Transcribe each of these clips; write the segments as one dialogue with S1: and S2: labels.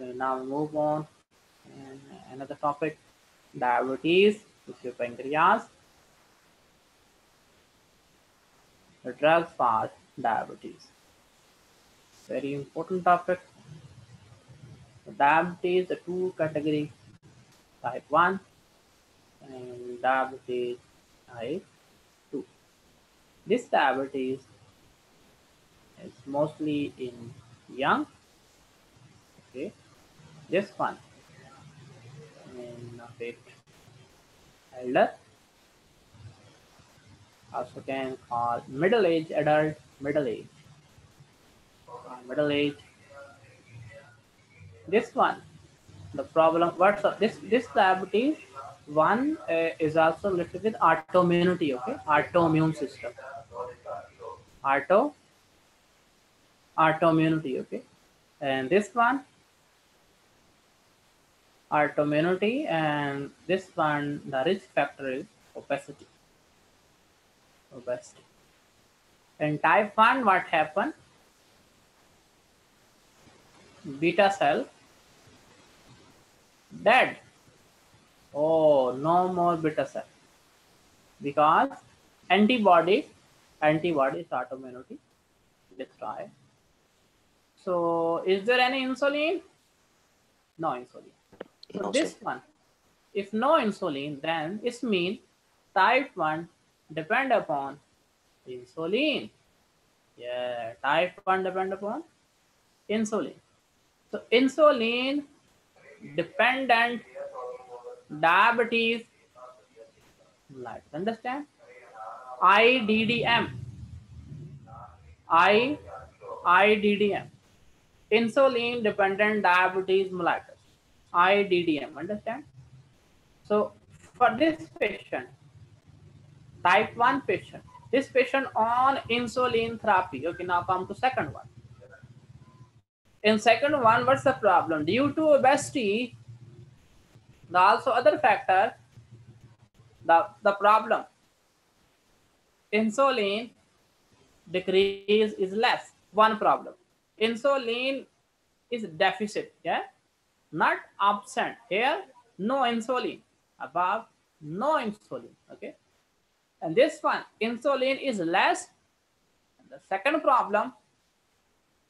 S1: Okay, now move on. And another topic, diabetes with your pancreas, the drugs for diabetes. Very important topic. Diabetes, the two categories, type 1 and diabetes type 2. This diabetes is mostly in young, okay. This one in a bit elder, also can call middle age adult, middle age, middle age. This one, the problem, what's this diabetes one is also related with autoimmunity, okay, autoimmune system, auto autoimmunity, okay. And this one autoimmunity, and this one the risk factor is obesity. Obesity. In type 1, what happened? Beta cell dead. Oh, no more beta cell because antibody is autoimmunity destroy. So is there any insulin? No insulin. So
S2: No, sir.
S1: this one, if no insulin, then it means type 1 depend upon insulin. Yeah, type 1 depend upon insulin. So insulin dependent diabetes mellitus. Understand? IDDM. IDDM. Insulin dependent diabetes mellitus. IDDM. Understand? So for this patient, type 1 patient, this patient on insulin therapy. Okay, now come to second one. In second one, what's the problem? Due to obesity, the also other factor, the problem, insulin decrease is less. One problem. Insulin is deficit, yeah, not absent. Here, no insulin. Above, no insulin. Okay. And this one, insulin is less. And the second problem,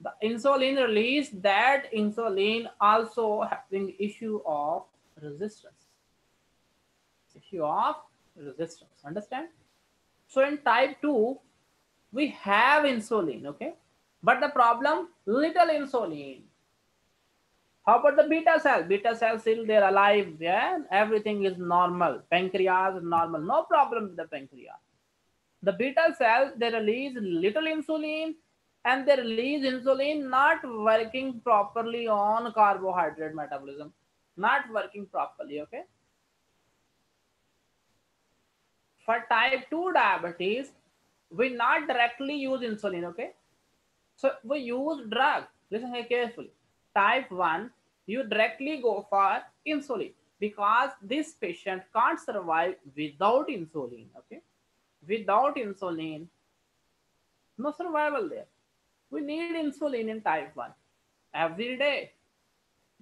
S1: the insulin release, that insulin also having issue of resistance. Issue of resistance. Understand? So in type 2, we have insulin, okay? But the problem, little insulin. How about the beta cell? Beta cell still they're alive, yeah? Everything is normal. Pancreas is normal. No problem with the pancreas. The beta cell, they release little insulin, and they release insulin not working properly on carbohydrate metabolism. Not working properly, okay? For type 2 diabetes, we not directly use insulin, okay? So we use drug. Listen here carefully. Type 1, you directly go for insulin because this patient can't survive without insulin, okay? Without insulin, no survival there. We need insulin in type 1 every day,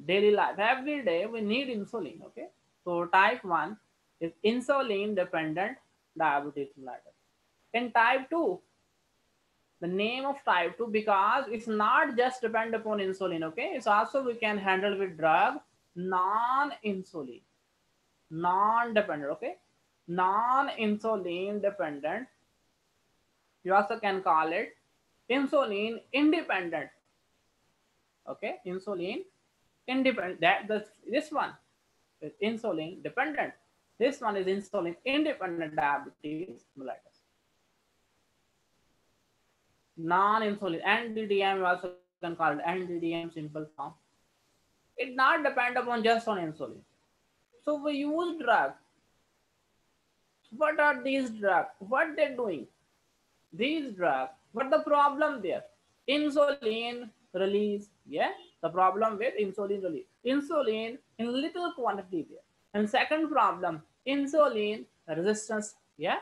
S1: daily life, every day we need insulin, okay? So type 1 is insulin dependent diabetes mellitus. In type 2, the name of type 2 because it's not just depend upon insulin, okay? It's also we can handle with drug, non-insulin, non-dependent, okay? Non-insulin dependent. You also can call it insulin independent, okay? Insulin independent. This one is insulin dependent. This one is insulin independent diabetes mellitus. Non-insulin, NDDM, you also can call it NDDM simple form. It not depend upon just on insulin. So we use drug. What are these drugs? What they're doing? These drugs, what the problem there? Insulin release, yeah? The problem with insulin release. Insulin in little quantity there. And second problem, insulin resistance, yeah?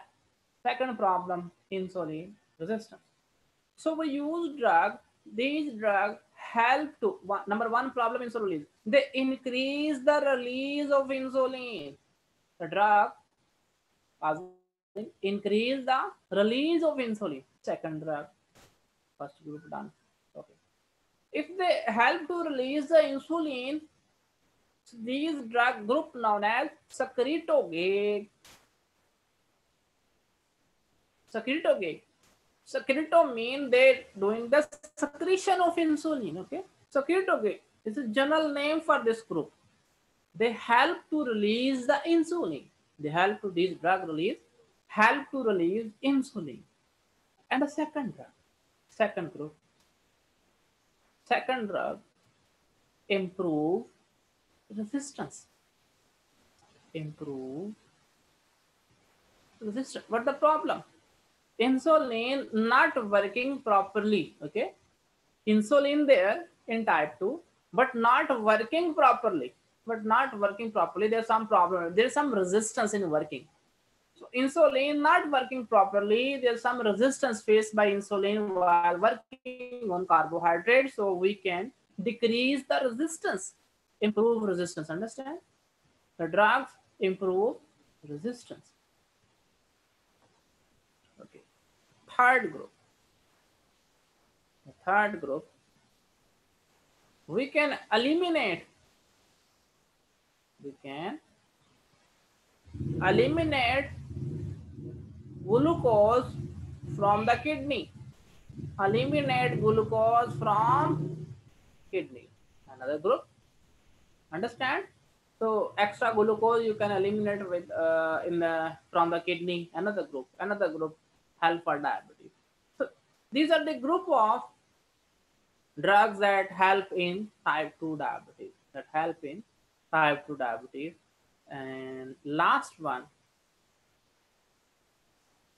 S1: Second problem, insulin resistance. So we use drug. These drugs help to number one problem insulin release. They increase the release of insulin. The drug increase the release of insulin. Second drug, first group done. Okay. If they help to release the insulin, these drug group known as secretagogue. Secretagogue. Secreto mean they doing the secretion of insulin. Okay. Secretagogue is a general name for this group. They help to release the insulin. They help to this drug release, help to release insulin. And the second drug, second group, second drug improve resistance. Improve resistance. What the problem? Insulin not working properly. Okay, insulin there in type 2, but not working properly. There's some problem. There's some resistance in working. So insulin not working properly. There's some resistance faced by insulin while working on carbohydrates. So we can decrease the resistance, improve resistance. Understand? The drugs improve resistance. Okay. Third group. The third group, we can eliminate. We can eliminate glucose from the kidney. Eliminate glucose from kidney. Another group. Understand? So extra glucose you can eliminate with from the kidney. Another group help for diabetes. So these are the group of drugs that help in type 2 diabetes. And last one,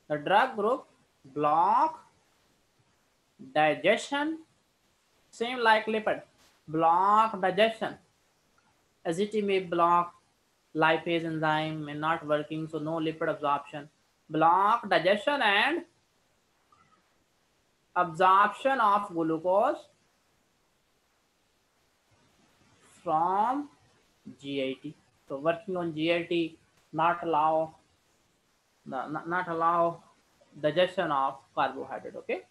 S1: the drug group block digestion, same like lipid, block digestion. As may block lipase enzyme may not working, so no lipid absorption. Block digestion and absorption of glucose from GIT. So working on GIT, not allow digestion of carbohydrate. Okay,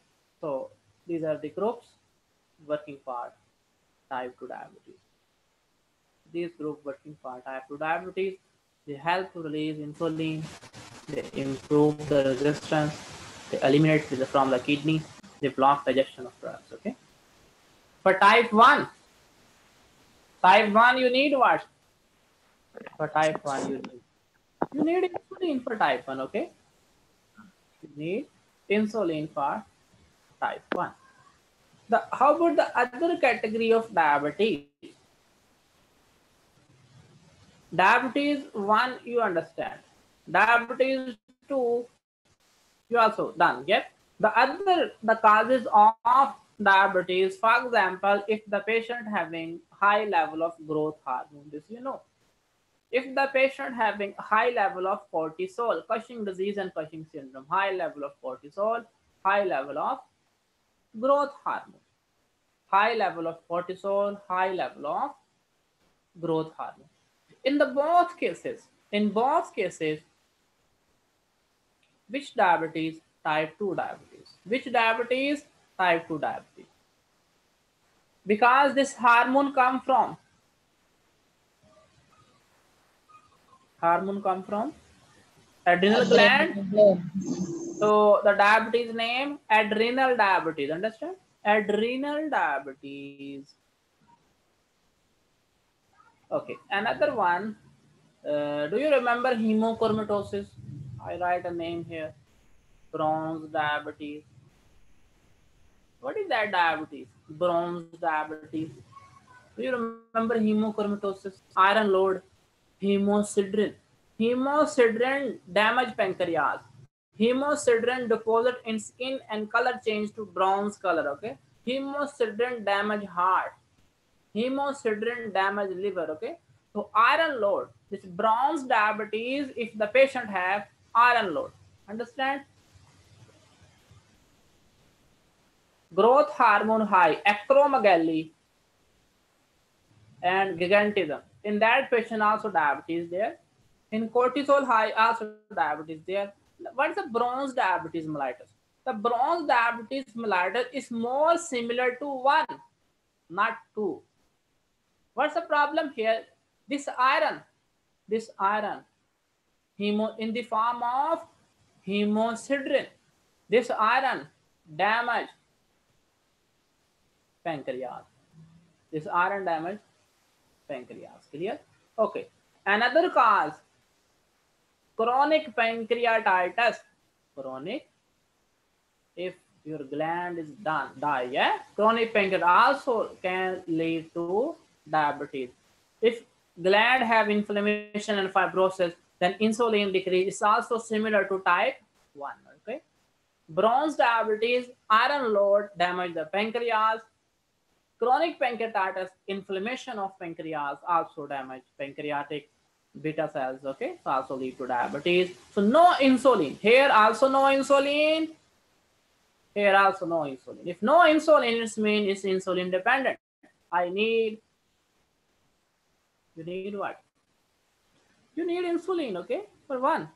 S1: so these are the groups working for type 2 diabetes. These group working for type 2 diabetes, they help to release insulin, they improve the resistance, they eliminate from the kidney, they block digestion of drugs. Okay. For type 1 you need what? For type 1 you need insulin for type 1. Okay, you need insulin for type 1. How about the other category of diabetes? Diabetes 1 you understand, diabetes 2 you also done. Yep. The causes of diabetes, for example, if the patient having high level of growth hormone, this you know. If the patient having high level of cortisol, Cushing disease and Cushing syndrome, high level of cortisol, high level of growth hormone, high level of cortisol, high level of growth hormone. In both cases, which diabetes? Type 2 diabetes. Which diabetes? Type 2 diabetes. Because this hormone come from adrenal gland. So the diabetes name adrenal diabetes. Understand? Adrenal diabetes. Okay. Another one. Do you remember hemochromatosis? I write a name here. Bronze diabetes. What is that diabetes? Bronze diabetes. Do you remember hemochromatosis? Iron load. Hemosiderin. Hemosiderin damage pancreas. Hemosiderin deposit in skin and color change to bronze color. Okay. Hemosiderin damage heart. Hemosiderin damage liver. Okay. So iron load. This bronze diabetes if the patient have iron load. Understand? Growth hormone high. Acromegaly. and gigantism. In that patient also diabetes there. In cortisol high also diabetes there. What is the bronze diabetes mellitus? The bronze diabetes mellitus is more similar to 1, not 2. What's the problem here? This iron, in the form of hemosiderin, this iron damage pancreas. This iron damage pancreas. Clear? Okay. Another cause, chronic pancreatitis. Chronic, if your gland is die, yeah. Chronic pancreatitis also can lead to diabetes. If gland have inflammation and fibrosis, then insulin decrease is also similar to type 1. Okay. Bronze diabetes, iron load damage the pancreas. Chronic pancreatitis, inflammation of pancreas also damage pancreatic beta cells. Okay, so also lead to diabetes. So no insulin here, also no insulin. Here also no insulin. If no insulin, it means it's insulin dependent. You need what? You need insulin, okay, for one.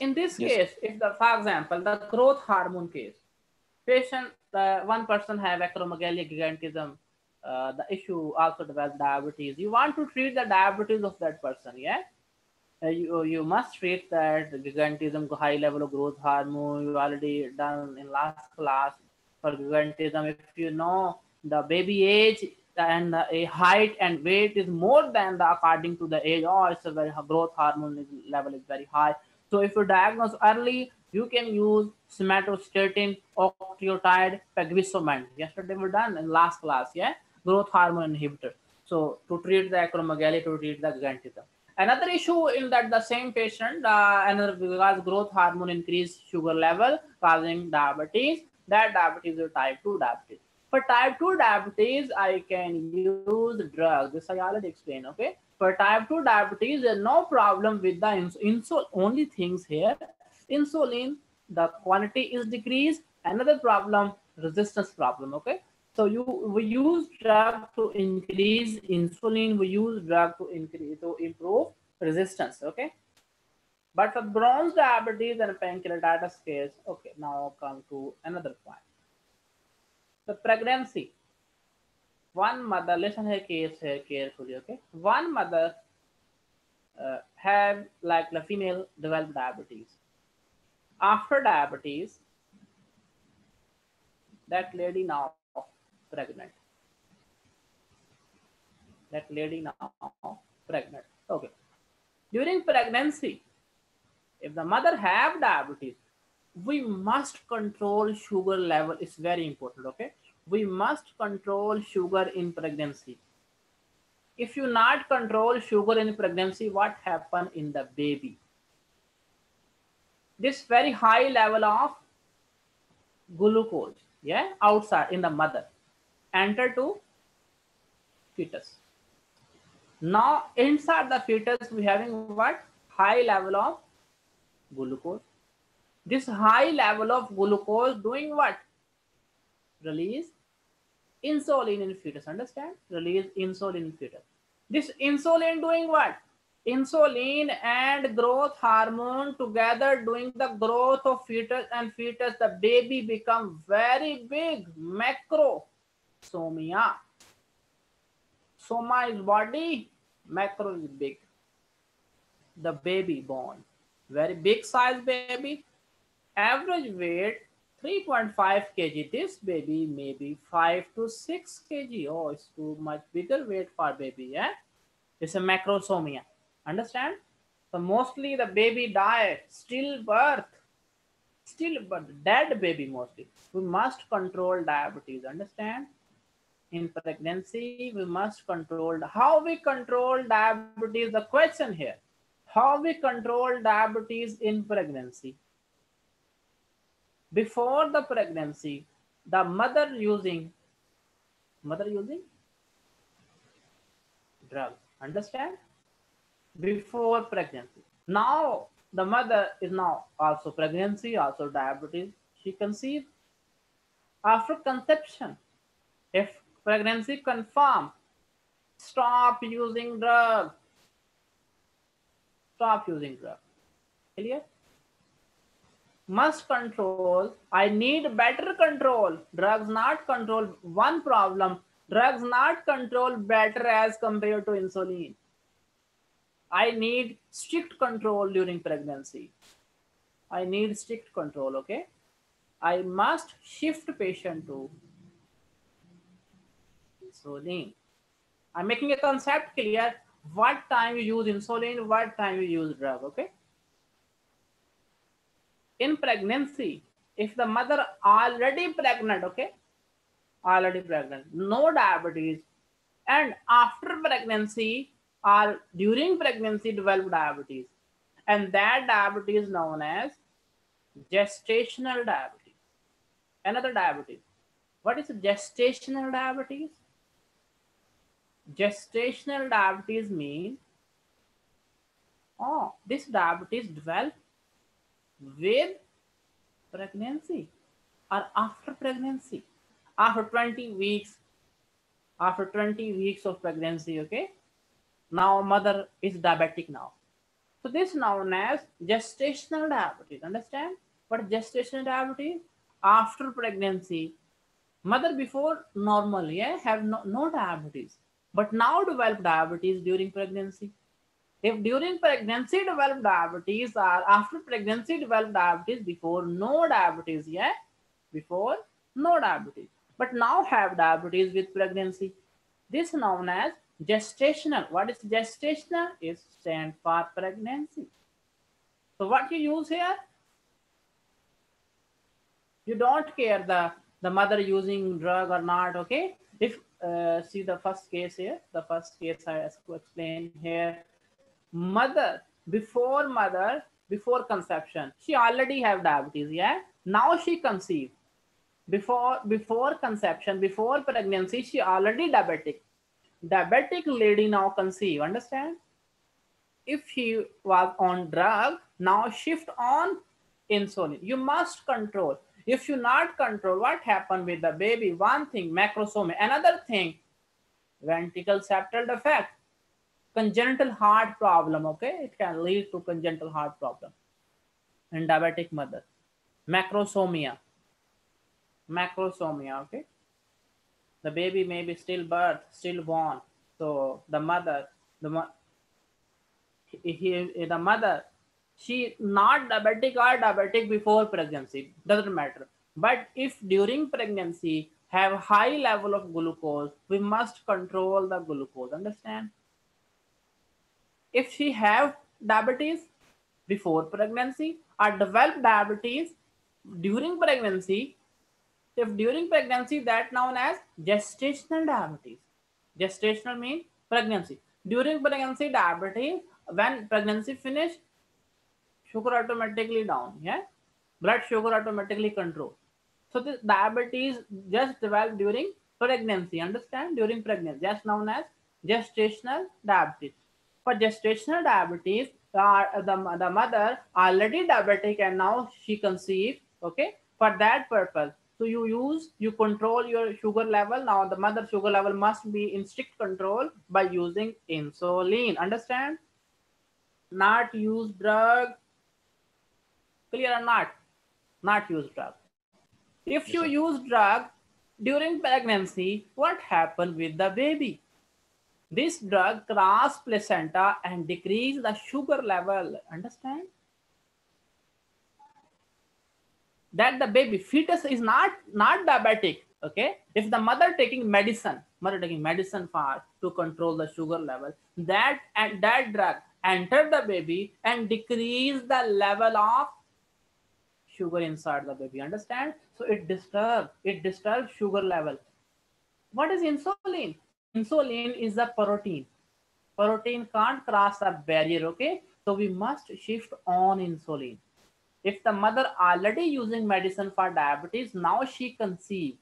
S1: In this case, if for example, the growth hormone case, patient, one person have acromegaly, gigantism, the issue also develops diabetes. You want to treat the diabetes of that person, yeah? You must treat that gigantism, high level of growth hormone. You already done in last class for gigantism. If you know the baby age and a height and weight is more than the according to the age, or it's a very growth hormone level is very high. So if you diagnose early, you can use somatostatin, octreotide, pegovisomant. Yesterday we done in last class, yeah, growth hormone inhibitor. So to treat the acromegaly, to treat the gigantism. Another issue in that the same patient, another because growth hormone increase sugar level causing diabetes. That diabetes is type 2 diabetes. For type 2 diabetes, I can use drugs. This I already explained. Okay. For type 2 diabetes, there's no problem with the insulin. Only things here, insulin, the quantity is decreased. Another problem, resistance problem. Okay. So we use drug to increase insulin. We use drug to improve resistance. Okay. But for bronze diabetes and pancreatitis case, okay, now come to another point. The pregnancy. One mother, listen here case here carefully. Okay. One mother have like the female developed diabetes. After diabetes, that lady now pregnant. That lady now pregnant. Okay. During pregnancy, if the mother have diabetes, we must control sugar level. It's very important. Okay. We must control sugar in pregnancy. If you not control sugar in pregnancy, what happen in the baby? This very high level of glucose, yeah, outside in the mother, enter to fetus. Now inside the fetus we having what? High level of glucose. This high level of glucose doing what? Release insulin in fetus. Understand? Release insulin in fetus. This insulin doing what? Insulin and growth hormone together doing the growth of fetus, and fetus, the baby become very big, macrosomia. Soma is body, macro is big. The baby born, very big size baby, average weight 3.5 kg. This baby may be 5 to 6 kg. Oh, it's too much bigger weight for baby, yeah? It's a macrosomia. Understand? So mostly the baby die, stillbirth, dead baby mostly. We must control diabetes. Understand? In pregnancy, we must control. How we control diabetes? The question here. How we control diabetes in pregnancy? Before the pregnancy, the mother using drugs. Understand? Before pregnancy. Now the mother is now also pregnancy, also diabetes. She conceived. After conception, if pregnancy confirmed, Stop using drug. Stop using drug. Clear? Must control. I need better control. Drugs not control one problem. Drugs not control better as compared to insulin. I need strict control during pregnancy. I need strict control, okay? I must shift patient to insulin. I'm making a concept clear. What time you use insulin, what time you use drug, okay? In pregnancy, if the mother already pregnant, okay? Already pregnant, no diabetes, and after pregnancy or during pregnancy develop diabetes, and that diabetes is known as gestational diabetes. Another diabetes. What is gestational diabetes? Gestational diabetes means, oh, this diabetes developed with pregnancy or after pregnancy, after 20 weeks, after 20 weeks of pregnancy, okay? Now mother is diabetic now. So this is known as gestational diabetes. Understand what gestational diabetes? After pregnancy, mother before normal, yeah, have no diabetes, but now develop diabetes during pregnancy. If during pregnancy develop diabetes or after pregnancy develop diabetes, before no diabetes, yeah, before no diabetes, but now have diabetes with pregnancy. This is known as gestational. What is gestational? It stands for pregnancy. So what you use here? You don't care the mother using drug or not, okay? If see the first case here, the first case I have to explain here. Mother before conception, she already have diabetes, yeah. Now she conceived. Before conception, before pregnancy, she already diabetic lady now conceive. Understand? If she was on drug, now shift on insulin. You must control. If you not control, what happened with the baby? One thing, macrosomia. Another thing, ventricle septal defect, congenital heart problem, okay? It can lead to congenital heart problem in diabetic mother. Macrosomia, okay? The baby may be still birth, still born. So the mother, the mother, she not diabetic or diabetic before pregnancy, doesn't matter. But if during pregnancy have high level of glucose, we must control the glucose. Understand? If she have diabetes before pregnancy or develop diabetes during pregnancy, if during pregnancy, that known as gestational diabetes. Gestational means pregnancy. During pregnancy diabetes, when pregnancy finish, sugar automatically down, yeah, blood sugar automatically control. So this diabetes just developed during pregnancy. Understand? During pregnancy, that's known as gestational diabetes. For gestational diabetes, the mother already diabetic and now she conceived, okay? For that purpose, so you control your sugar level. Now the mother sugar level must be in strict control by using insulin. Understand? Not use drug. Clear or not? Not use drug. If you use drug during pregnancy, what happened with the baby? This drug cross placenta and decrease the sugar level. Understand? That the baby fetus is not diabetic. Okay, if the mother taking medicine for to control the sugar level, that drug enter the baby and decrease the level of sugar inside the baby. Understand? So it disturbs sugar level. What is insulin? Insulin is a protein. Protein can't cross a barrier, okay? So we must shift on insulin. If the mother already using medicine for diabetes, now she conceive.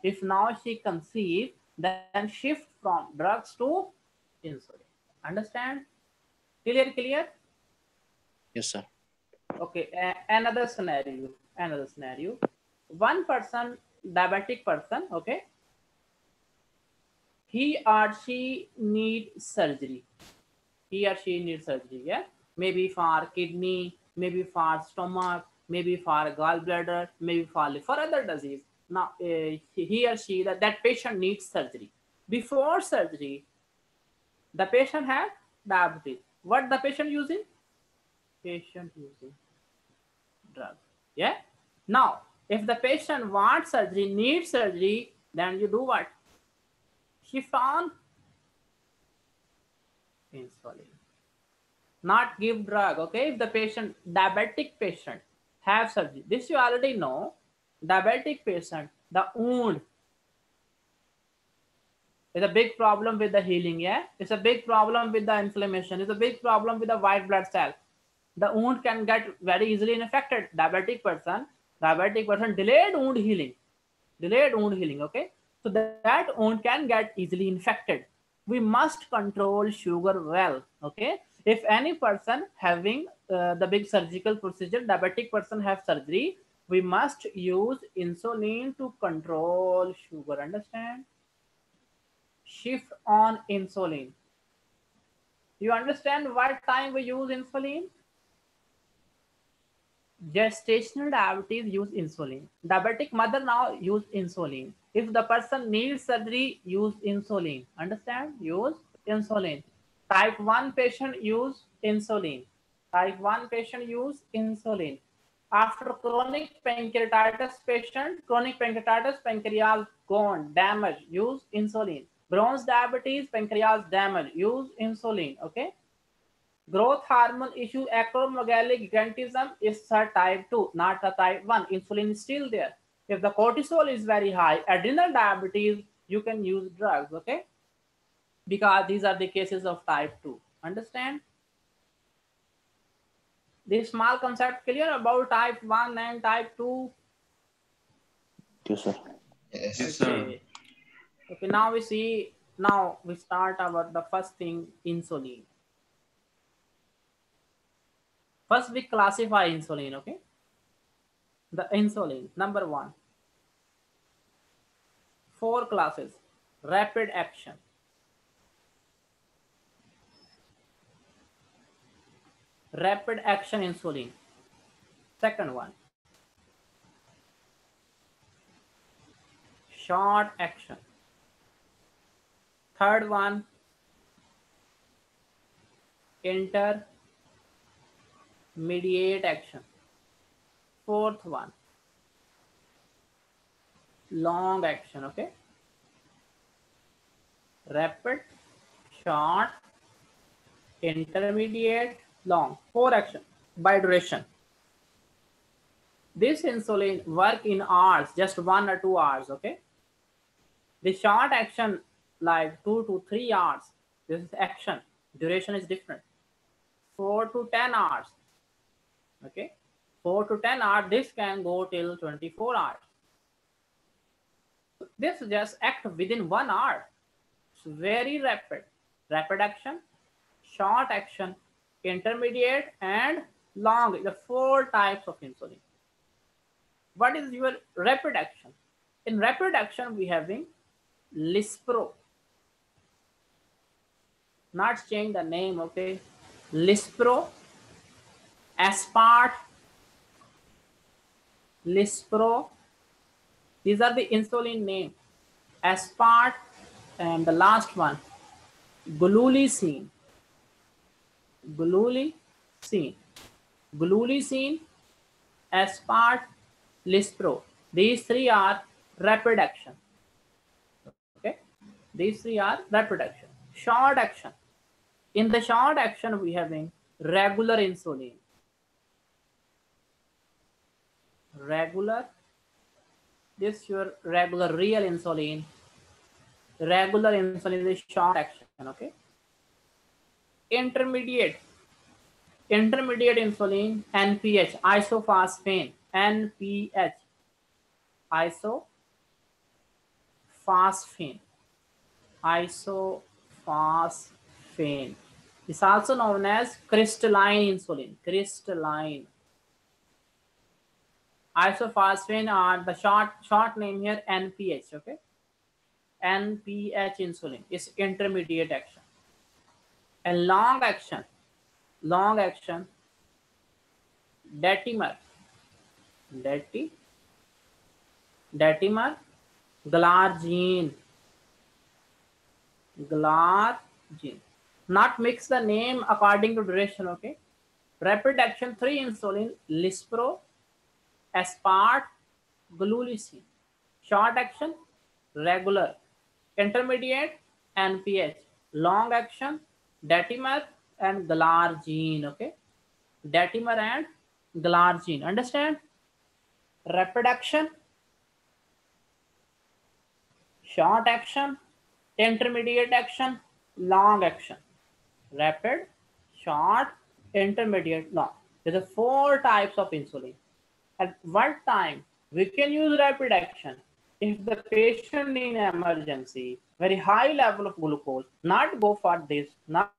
S1: If now she conceive, then shift from drugs to insulin. Understand? Clear?
S2: Yes, sir.
S1: Okay, another scenario. One person, diabetic person, okay? he or she need surgery. He or she needs surgery. Yeah, maybe for kidney, maybe for stomach, maybe for gallbladder, maybe for other disease. Now he or she, that patient needs surgery. Before surgery, the patient had diabetes. What the patient using? Patient using drug. Yeah. Now, if the patient wants surgery, needs surgery, then you do what? Shift on insulin. Not give drug. Okay. If the patient, diabetic patient, have surgery, this you already know. Diabetic patient, the wound is a big problem with the healing. Yeah. It's a big problem with the inflammation. It's a big problem with the white blood cell. The wound can get very easily infected. Diabetic person, delayed wound healing. Okay, so that wound can get easily infected. We must control sugar well. Okay, if any person having the big surgical procedure, diabetic person have surgery, we must use insulin to control sugar. Understand? Shift on insulin. You understand what time we use insulin? Gestational diabetes use insulin. Diabetic mother now use insulin. If the person needs surgery, use insulin. Understand? Use insulin. Type 1 patient use insulin. Type 1 patient use insulin. After chronic pancreatitis patient, chronic pancreatitis, pancreas gone, damage, use insulin. Bronze diabetes, pancreas damage, use insulin. Okay. Growth hormone issue, acromegaly gigantism is a type 2, not a type 1. Insulin is still there. If the cortisol is very high, adrenal diabetes, you can use drugs, okay? Because these are the cases of type 2. Understand? This small concept clear about type 1 and type 2?
S2: Yes, sir.
S3: Yes.
S4: Yes, sir.
S1: Okay. Okay, now we see, now we start about the first thing, insulin. First we classify insulin, okay? The insulin, number 1. 4 classes. Rapid action. Rapid action insulin. Second one. Short action. Third one. Intermediate action. Fourth one. Long action, okay? Rapid, short, intermediate, long. 4 action by duration. This insulin work in hours, just 1 or 2 hours, okay? The short action like 2 to 3 hours. This is action. Duration is different. 4 to 10 hours. Okay? 4 to 10 hours, this can go till 24 hours. This just act within 1 hour. It's very rapid. Rapid action, short action, intermediate, and long. The 4 types of insulin. What is your rapid action? In rapid action, we having Lispro. Not change the name, okay? Lispro, Aspart, Lispro. These are the insulin name. Aspart, and the last one, Glulicine. Glulicine. Glulicine, Aspart, Lispro. These 3 are rapid action. Okay, these 3 are rapid action. Short action. In the short action, we having regular insulin. Regular. This your regular real insulin. Regular insulin is short action. Okay. Intermediate. Intermediate insulin, NPH, isophosphane, NPH, isophosphane, isophosphane. It's also known as crystalline insulin, crystalline. Isophosphane are the short name here, NPH, okay? NPH insulin is intermediate action. And long action, datimer, glargine. Not mix the name according to duration, okay? Rapid action 3 insulin, lispro, aspart, glulicine. Short action, regular. Intermediate, NPH. Long action, datimer and glargine, okay? Datimer and glargine. Understand? Rapid action, short action, intermediate action, long action. Rapid, short, intermediate, long. There are 4 types of insulin. At one time, we can use rapid action if the patient in emergency, very high level of glucose, not go for this, not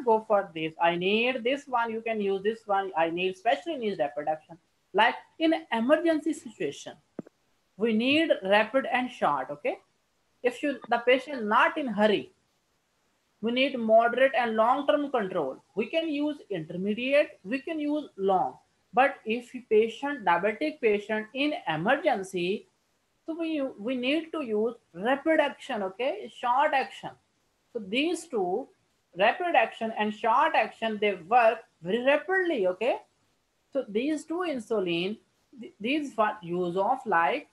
S1: go for this. I need this one, you can use this one. I need, especially needs rapid action. Like in emergency situation, we need rapid and short, okay? If the patient not in hurry, we need moderate and long-term control. We can use intermediate, we can use long. But if diabetic patient in emergency, so we need to use rapid action, okay? Short action. So these two, rapid action and short action, they work very rapidly, okay? So these two insulin, these for use of like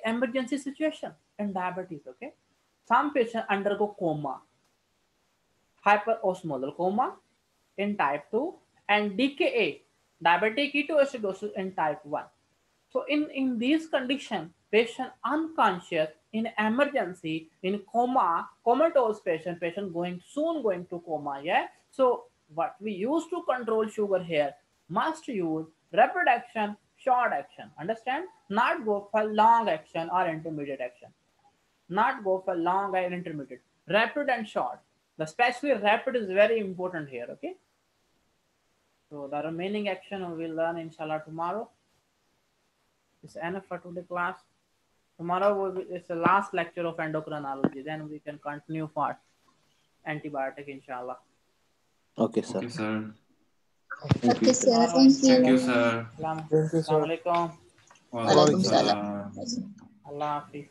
S1: emergency situation and diabetes, okay? Some patients undergo coma, hyperosmolar coma in type 2, and DKA, diabetic ketoacidosis in type 1. So in these conditions, patient unconscious in emergency, in coma, comatose patient going to coma, yeah? So what we use to control sugar here, must use rapid action, short action, understand? Not go for long action or intermediate action. Not go for long and intermediate. Rapid and short. The especially rapid is very important here, okay? So the remaining action we will learn inshallah tomorrow. It's enough for today's class. Tomorrow is the last lecture of endocrinology. Then we can continue for antibiotic inshallah.
S2: Okay, sir.
S3: Okay, sir.
S4: Okay, sir. Thank you.
S3: Thank you, sir.
S1: Assalamualaikum.
S3: Waalaikumsalam.
S4: Waalaikumsalam.
S1: Allah Hafiz.